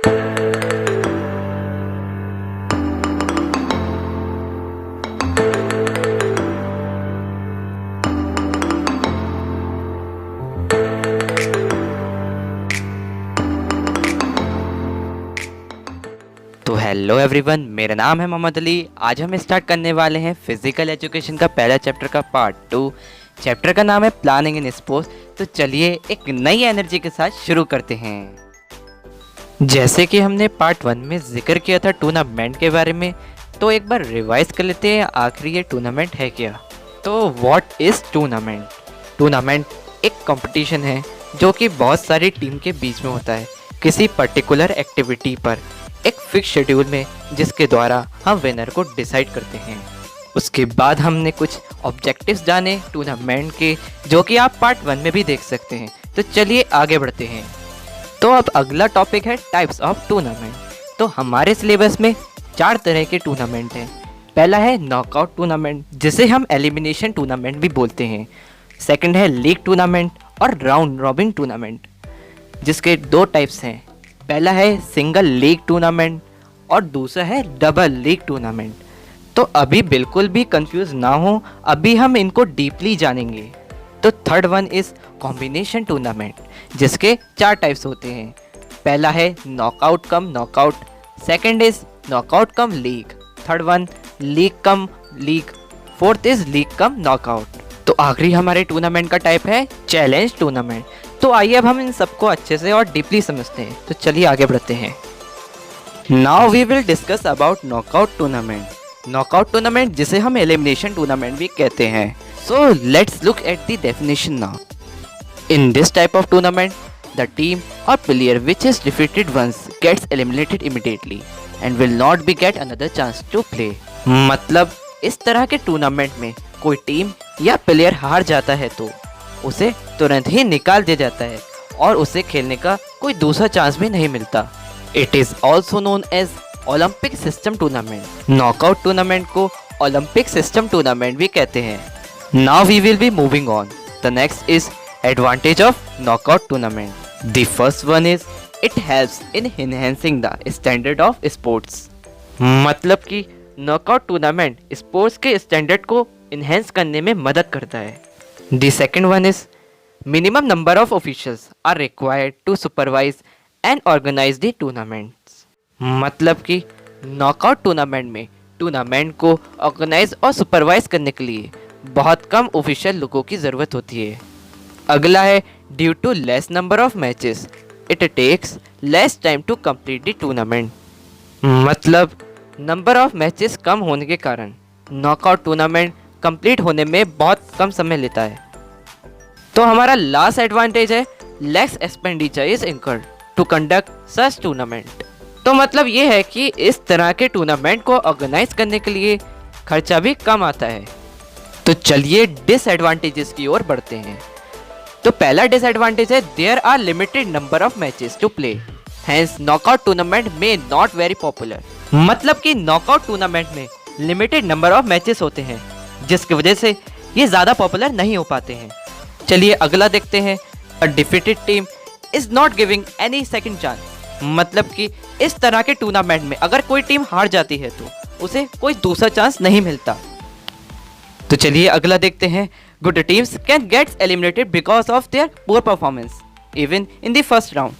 तो hello everyone, मेरा नाम है मोहम्मद अली। आज हम स्टार्ट करने वाले हैं फिजिकल एजुकेशन का पहला चैप्टर का पार्ट 2। चैप्टर का नाम है प्लानिंग इन स्पोर्ट्स। तो चलिए एक नई एनर्जी के साथ शुरू करते हैं। जैसे कि हमने पार्ट 1 में जिक्र किया था टूर्नामेंट के बारे में, तो एक बार रिवाइज कर लेते हैं आखिर ये टूर्नामेंट है क्या। तो व्हाट इज़ टूर्नामेंट? टूर्नामेंट एक कंपटीशन है जो कि बहुत सारी टीम के बीच में होता है किसी पर्टिकुलर एक्टिविटी पर, एक फिक्स शेड्यूल में, जिसके द्वारा हम विनर को डिसाइड करते हैं। उसके बाद हमने कुछ ऑब्जेक्टिव्स जाने टूर्नामेंट के, जो कि आप पार्ट 1 में भी देख सकते हैं। तो चलिए आगे बढ़ते हैं। तो अब अगला टॉपिक है टाइप्स ऑफ टूर्नामेंट। तो हमारे सिलेबस में 4 तरह के टूर्नामेंट हैं। पहला है नॉकआउट टूर्नामेंट, जिसे हम एलिमिनेशन टूर्नामेंट भी बोलते हैं। सेकंड है लीग टूर्नामेंट और राउंड रॉबिन टूर्नामेंट, जिसके 2 टाइप्स हैं। पहला है सिंगल लीग टूर्नामेंट और दूसरा है डबल लीग टूर्नामेंट। तो अभी बिल्कुल भी कंफ्यूज ना हो, अभी हम इनको डीपली जानेंगे। तो third one is combination tournament, जिसके 4 टाइप्स होते हैं। पहला है knockout cum knockout, second is knockout come league, third one league cum league, fourth is league cum knockout. तो आखिरी हमारे टूर्नामेंट का टाइप है चैलेंज टूर्नामेंट। तो आइए अब हम इन सबको अच्छे से और डीपली समझते हैं। तो चलिए आगे बढ़ते हैं। Now we will discuss about knockout tournament. Knockout tournament, जिसे हम एलिमिनेशन टूर्नामेंट भी कहते हैं। So let's look at the definition now. In this type of tournament, the team और player which is defeated once gets eliminated immediately and will not be get another chance to play. मतलब इस तरह के tournament में कोई team या player हार जाता है तो उसे तुरंत ही निकाल दिया जाता है और उसे खेलने का कोई दूसरा चांस भी नहीं मिलता। It is also known as Olympic system tournament. Knockout tournament को ओलंपिक सिस्टम टूर्नामेंट भी कहते हैं। Now we will be moving on. The next is advantage of knockout tournament. The first one is it helps in enhancing the standard of sports. मतलब कि knockout tournament sports के standard को enhance करने में मदद करता है। The second one is minimum number of officials are required to supervise and organize the tournaments। मतलब कि नॉकआउट टूर्नामेंट में टूर्नामेंट को ऑर्गेनाइज और सुपरवाइज करने के लिए बहुत कम ऑफिशियल लोगों की ज़रूरत होती है। अगला है due to less number of matches it takes less time to complete the tournament. मतलब नंबर ऑफ मैचेस कम होने के कारण नॉकआउट टूर्नामेंट कंप्लीट होने में बहुत कम समय लेता है। तो हमारा लास्ट एडवांटेज है less expenditure is incurred to conduct such tournament. तो मतलब ये है कि इस तरह के टूर्नामेंट को ऑर्गेनाइज करने के लिए खर्चा भी कम आता है। तो चलिए डिसएडवांटेजेस की ओर बढ़ते हैं। तो पहला डिसएडवांटेज है there are limited number of matches to play, hence knockout tournament में नॉट वेरी पॉपुलर। मतलब कि नॉकआउट टूर्नामेंट में लिमिटेड नंबर ऑफ मैचेस होते हैं, जिसकी वजह से ये ज़्यादा पॉपुलर नहीं हो पाते हैं। चलिए अगला देखते हैं। A defeated team is not giving any second chance. मतलब कि इस तरह के टूर्नामेंट में अगर कोई टीम हार जाती है तो उसे कोई दूसरा चांस नहीं मिलता। तो चलिए अगला देखते हैं। Good teams can get eliminated because of their poor performance even in the first round.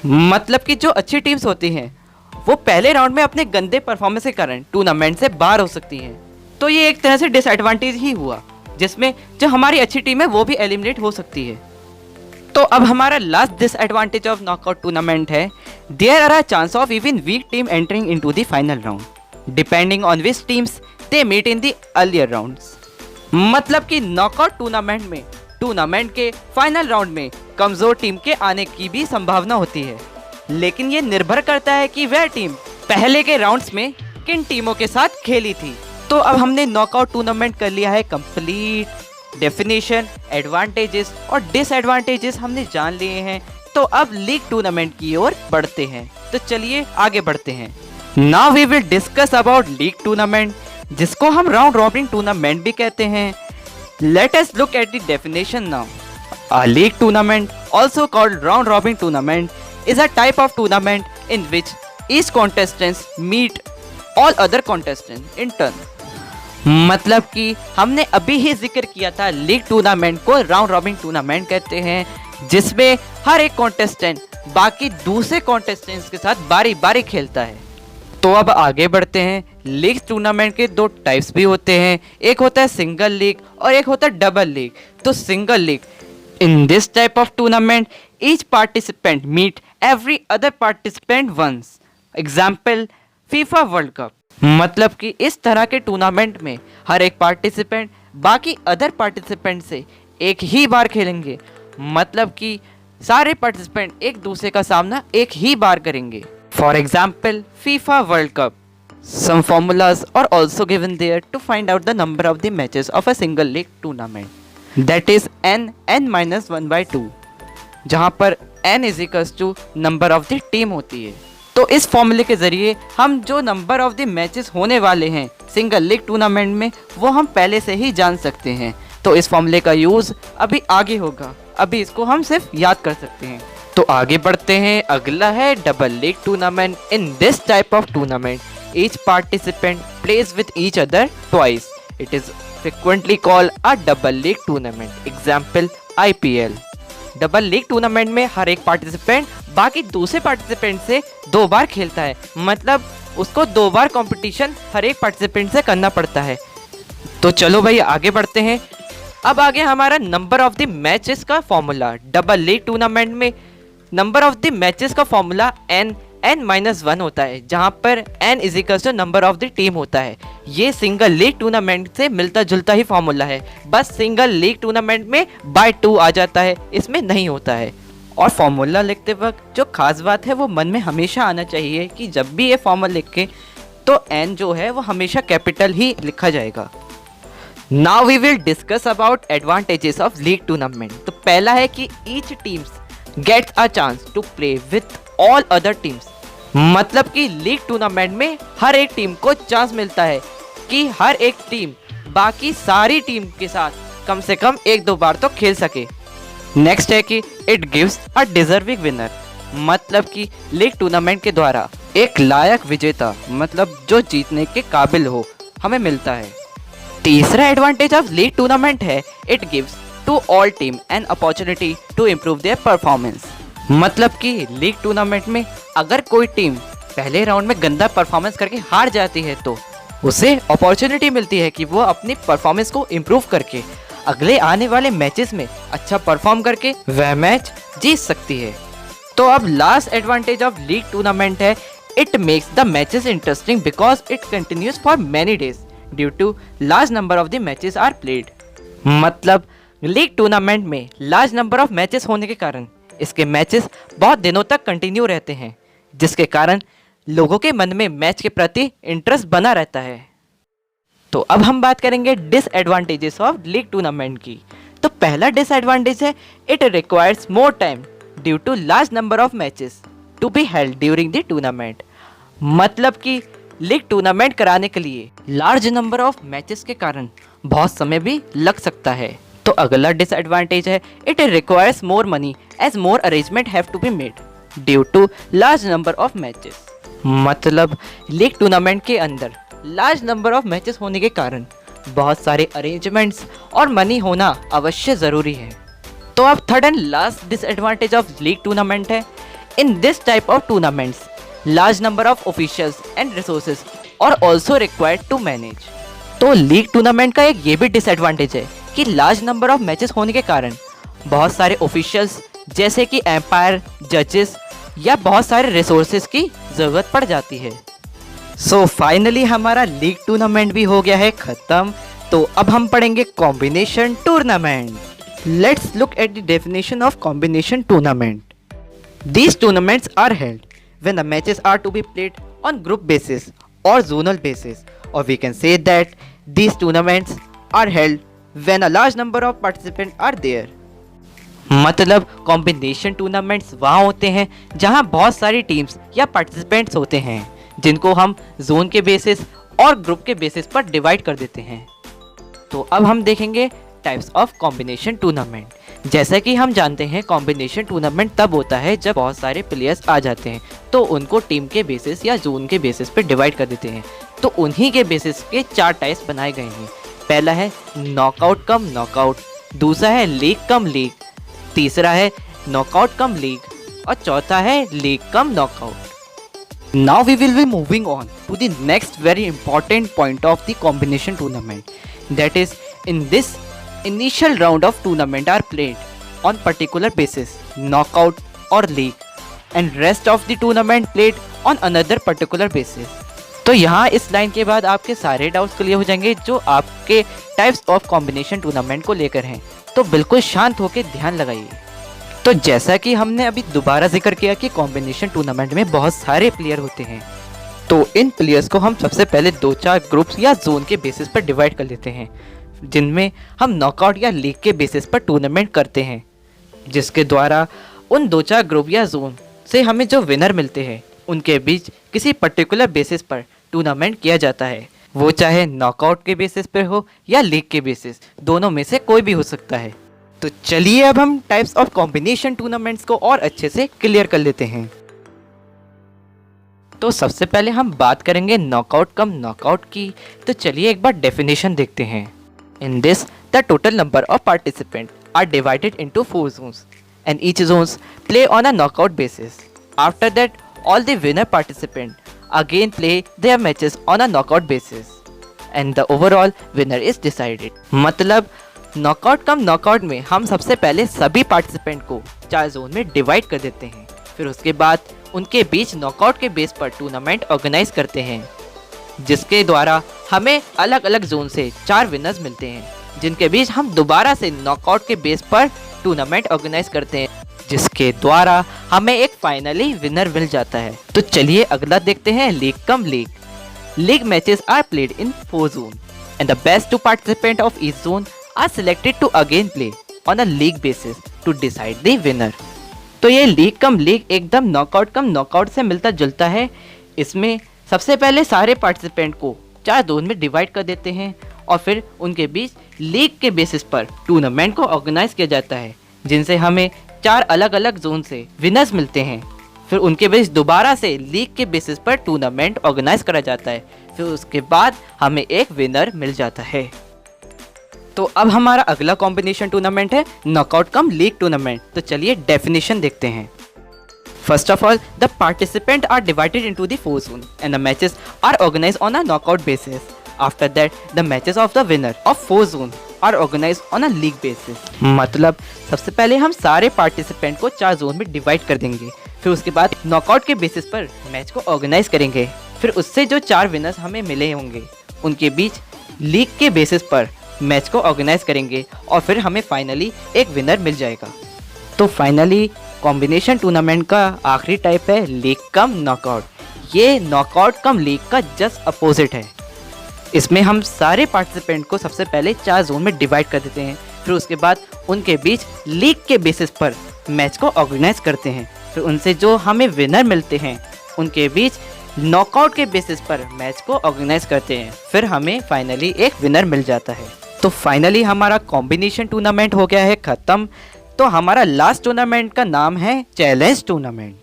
मतलब कि जो अच्छी टीम्स होती हैं वो पहले राउंड में अपने गंदे परफॉर्मेंस के कारण टूर्नामेंट से बाहर हो सकती हैं। तो ये एक तरह से डिसएडवांटेज ही हुआ, जिसमें जो हमारी अच्छी टीम है वो भी एलिमिनेट हो सकती है। तो अब हमारा last disadvantage of knockout tournament है there are a chance of even weak team entering into the final round depending on which teams they meet in the earlier rounds. मतलब कि नॉकआउट टूर्नामेंट में टूर्नामेंट के final round में कमज़ोर team के आने की भी संभावना होती है, लेकिन ये निर्भर करता है कि वह टीम पहले के राउंड्स में किन टीमों के साथ खेली थी। तो अब हमने नॉकआउट टूर्नामेंट कर लिया है कंप्लीट। डेफिनेशन, एडवांटेजेस और डिसएडवांटेजेस हमने जान लिए हैं। तो अब लीग टूर्नामेंट की ओर बढ़ते हैं। तो चलिए आगे बढ़ते हैं। Now we will discuss about league tournament, जिसको हम राउंड रॉबिन टूर्नामेंट भी कहते हैं। Let us look at the definition now. A league tournament, also called round robin tournament, is a type of tournament in which each contestants meet all other contestants in turn। मतलब कि हमने अभी ही जिक्र किया था लीग टूर्नामेंट को round robin tournament कहते हैं, जिसमें हर एक कॉन्टेस्टेंट बाकी दूसरे कॉन्टेस्टेंट्स के साथ बारी बारी खेलता है। तो अब आगे बढ़ते हैं। लीग टूर्नामेंट के दो टाइप्स भी होते हैं, एक होता है सिंगल लीग और एक होता है डबल लीग। तो single league, in this type of tournament each participant meet every other participant once. Example FIFA World Cup. मतलब कि इस तरह के टूर्नामेंट में हर एक पार्टिसिपेंट बाकी अदर पार्टिसिपेंट से एक ही बार खेलेंगे। मतलब कि सारे पार्टिसिपेंट एक दूसरे का सामना एक ही बार करेंगे। For example FIFA World Cup. Some formulas are also given there to find out the number of the matches of a single league tournament. That is n-1/2, जहाँ पर n is equals to number of the team होती है। तो इस फॉर्मूले के ज़रिए हम जो नंबर ऑफ द मैचेस होने वाले हैं सिंगल लीग टूर्नामेंट में वो हम पहले से ही जान सकते हैं। तो इस फॉर्मूले का यूज़ अभी आगे होगा, अभी इसको हम सिर्फ याद कर सकते हैं। तो आगे बढ़ते हैं। अगला है double league tournament. In this type of tournament each participant plays with each other twice. It is frequently called a double league tournament. Example IPL। Double league tournament में हर एक पार्टिसिपेंट बाकी दूसरे पार्टिसिपेंट से 2 बार खेलता है। मतलब उसको 2 बार कंपटीशन हर एक पार्टिसिपेंट से करना पड़ता है। तो चलो भाई आगे बढ़ते हैं। अब आगे हमारा नंबर ऑफ द मैचेस का फॉर्मूला। डबल लीग टूर्नामेंट में नंबर ऑफ द मैचेस का फॉर्मूला n-1 होता है, जहां पर n is equal to number of the team होता है। ये सिंगल लीग टूर्नामेंट से मिलता जुलता ही फॉर्मूला है, बस सिंगल लीग टूर्नामेंट में बाय 2 आ जाता है, इसमें नहीं होता है। और फॉर्मूला लिखते वक्त जो खास बात है वो मन में हमेशा आना चाहिए कि जब भी ये फॉर्मूला लिखे तो n जो है वो हमेशा कैपिटल ही लिखा जाएगा। Now we will discuss about advantages of league tournament. तो पहला है कि each teams gets a chance to play with all other teams. मतलब कि लीग टूर्नामेंट में हर एक टीम को चांस मिलता है कि हर एक टीम बाकी सारी टीम के साथ कम से कम 1-2 बार तो खेल सके। नेक्स्ट है कि it gives a deserving winner. मतलब कि लीग टूर्नामेंट के द्वारा एक लायक विजेता, मतलब जो जीतने के काबिल हो, हमें मिलता है। तीसरा एडवांटेज ऑफ लीग टूर्नामेंट है it gives to all team an opportunity to improve their performance. मतलब कि लीग टूर्नामेंट में अगर कोई टीम पहले राउंड में गंदा परफॉर्मेंस करके हार जाती है तो उसे अपॉर्चुनिटी मिलती है कि वो अपनी परफॉर्मेंस को इम्प्रूव करके अगले आने वाले मैचेस में अच्छा परफॉर्म करके वह मैच जीत सकती है। तो अब last advantage of league tournament है it makes the matches interesting because it continues for many days due to large number of the matches are played. मतलब लीग टूर्नामेंट में लार्ज नंबर ऑफ मैचेस होने के कारण इसके matches बहुत दिनों तक कंटिन्यू रहते हैं, जिसके कारण लोगों के मन में मैच के प्रति इंटरेस्ट बना रहता है। तो अब हम बात करेंगे डिसएडवांटेजेस ऑफ लीग टूर्नामेंट की। तो पहला डिसएडवांटेज है it requires more time due to large number of matches to be held during the tournament. मतलब कि लीग टूर्नामेंट कराने के लिए लार्ज नंबर ऑफ मैचेस के कारण बहुत समय भी लग सकता है। तो अगला डिसएडवांटेज है it requires more money as more arrangement have to be made due to large number of matches. मतलब लीग टूर्नामेंट के अंदर लार्ज नंबर ऑफ मैचेस होने के कारण बहुत सारे अरेंजमेंट्स और मनी होना अवश्य ज़रूरी है। तो अब third and last disadvantage of league tournament है in this type of tournaments large number of officials and resources और ऑल्सो रिक्वायर्ड टू मैनेज। तो लीग टूर्नामेंट का एक ये भी डिसएडवांटेज है कि लार्ज नंबर ऑफ मैचेस होने के कारण बहुत सारे ऑफिशियल्स जैसे कि एम्पायर, जजेस या बहुत सारे रिसोर्सेज की ज़रूरत पड़ जाती है। सो फाइनली हमारा लीग टूर्नामेंट भी हो गया है ख़त्म। तो अब हम पढ़ेंगे combination tournament. Let's look at the definition of combination tournament. These tournaments are held when the matches are to be played on group basis or zonal basis, or we can say that these tournaments are held when a large number of participants are there. मतलब combination tournaments वहाँ होते हैं जहाँ बहुत सारी teams या participants होते हैं जिनको हम जोन के बेसिस और ग्रुप के बेसिस पर डिवाइड कर देते हैं। तो अब हम देखेंगे टाइप्स ऑफ कॉम्बिनेशन टूर्नामेंट। जैसा कि हम जानते हैं कॉम्बिनेशन टूर्नामेंट तब होता है जब बहुत सारे प्लेयर्स आ जाते हैं, तो उनको टीम के बेसिस या जोन के बेसिस पे डिवाइड कर देते हैं। तो उन्हीं के बेसिस के 4 टाइप्स बनाए गए हैं। पहला है नॉकआउट कम नॉकआउट, दूसरा है लीग कम लीग, तीसरा है नॉकआउट कम लीग और चौथा है league cum knockout. Now we will be moving on to the next very important point of the combination tournament, that is in this initial round of tournament are played on particular basis, knockout or league, and rest of the tournament played on another particular basis। तो यहाँ इस line के बाद आपके सारे doubts clear हो जाएंगे जो आपके टाइप्स ऑफ कॉम्बिनेशन टूर्नामेंट को लेकर हैं। तो बिल्कुल शांत होकर ध्यान लगाइए। तो जैसा कि हमने अभी दोबारा जिक्र किया कि कॉम्बिनेशन टूर्नामेंट में बहुत सारे प्लेयर होते हैं, तो इन प्लेयर्स को हम सबसे पहले 2-4 ग्रुप्स या जोन के बेसिस पर डिवाइड कर लेते हैं, जिनमें हम नॉकआउट या लीग के बेसिस पर टूर्नामेंट करते हैं, जिसके द्वारा उन 2-4 ग्रुप या जोन से हमें जो विनर मिलते हैं उनके बीच किसी पर्टिकुलर बेसिस पर टूर्नामेंट किया जाता है। वो चाहे नॉकआउट के बेसिस पर हो या लीग के बेसिस, दोनों में से कोई भी हो सकता है। तो चलिए अब हम टाइप्स ऑफ कॉम्बिनेशन टूर्नामेंट्स को और अच्छे से क्लियर कर लेते हैं। तो सबसे पहले हम बात करेंगे नॉकआउट कम नॉकआउट की। तो चलिए एक बार डेफिनेशन देखते हैं। In this, the total number of participants are divided into 4 zones, and each zones play on a knockout basis. After that, all the winner participants again play their matches on a knockout basis, and the overall winner is decided. मतलब knockout cum knockout में हम सबसे पहले सभी participant को 4 zone में divide कर देते हैं, फिर उसके बाद उनके बीच नॉकआउट के बेस पर टूर्नामेंट ऑर्गेनाइज करते हैं, जिसके द्वारा हमें अलग अलग जोन से 4 विनर्स मिलते हैं, जिनके बीच हम दोबारा से नॉकआउट के बेस पर टूर्नामेंट ऑर्गेनाइज करते हैं, जिसके द्वारा हमें एक फाइनली विनर मिल जाता है। तो चलिए अगला देखते हैं league cum league. League matches are played in 4 zone and the best 2 participant of each zone are selected to again play on a league basis to decide the winner. तो ये league cum league एकदम knockout cum knockout से मिलता जुलता है। इसमें सबसे पहले सारे पार्टिसिपेंट को 4 जोन में डिवाइड कर देते हैं और फिर उनके बीच लीग के बेसिस पर टूर्नामेंट को ऑर्गेनाइज किया जाता है, जिनसे हमें 4 अलग अलग जोन से विनर्स मिलते हैं। फिर उनके बीच दोबारा से लीग के बेसिस पर टूर्नामेंट ऑर्गेनाइज करा जाता है, फिर उसके बाद हमें एक विनर मिल जाता है। तो अब हमारा अगला कॉम्बिनेशन टूर्नामेंट है नॉकआउट कम लीग टूर्नामेंट। तो चलिए डेफिनेशन देखते हैं। First of all, the participants are divided into the 4 zones and the matches are organized on a knockout basis. After that, the matches of the winner of 4 zones are organized on a league basis. मतलब सबसे पहले हम सारे participant को 4 zone में divide कर देंगे, फिर उसके बाद नॉकआउट के बेसिस पर मैच को ऑर्गेनाइज करेंगे, फिर उससे जो 4 विनर्स हमें मिले होंगे उनके बीच लीग के बेसिस पर मैच को ऑर्गेनाइज करेंगे और फिर हमें फाइनली एक विनर मिल जाएगा। तो फाइनली कॉम्बिनेशन टूर्नामेंट का आखिरी टाइप है लीग कम नॉकआउट। ये नॉकआउट कम लीग का जस्ट अपोजिट है। इसमें हम सारे पार्टिसिपेंट को सबसे पहले 4 जोन में डिवाइड कर देते हैं, फिर उसके बाद उनके बीच लीग के बेसिस पर मैच को ऑर्गेनाइज करते हैं, फिर उनसे जो हमें विनर मिलते हैं उनके बीच नॉकआउट के बेसिस पर मैच को ऑर्गेनाइज करते हैं, फिर हमें फाइनली एक विनर मिल जाता है। तो फाइनली हमारा कॉम्बिनेशन टूर्नामेंट हो गया है ख़त्म। तो हमारा लास्ट टूर्नामेंट का नाम है चैलेंज टूर्नामेंट।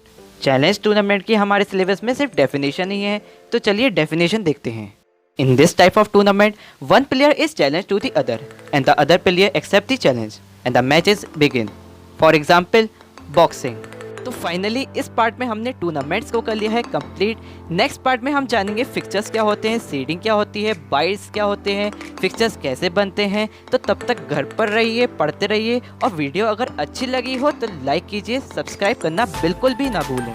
चैलेंज टूर्नामेंट की हमारे सिलेबस में सिर्फ डेफिनेशन ही है, तो चलिए डेफिनेशन देखते हैं। In this type of tournament one player is challenge to the other and the other player except the challenge and the match is begin. For example boxing. तो फाइनली इस पार्ट में हमने टूर्नामेंट्स को कर लिया है कंप्लीट। नेक्स्ट पार्ट में हम जानेंगे फिक्चर्स क्या होते हैं, सीडिंग क्या होती है, बाइट्स क्या होते हैं, फिक्चर्स कैसे बनते हैं। तो तब तक घर पर रहिए, पढ़ते रहिए और वीडियो अगर अच्छी लगी हो तो लाइक कीजिए, सब्सक्राइब करना बिल्कुल भी ना भूलें।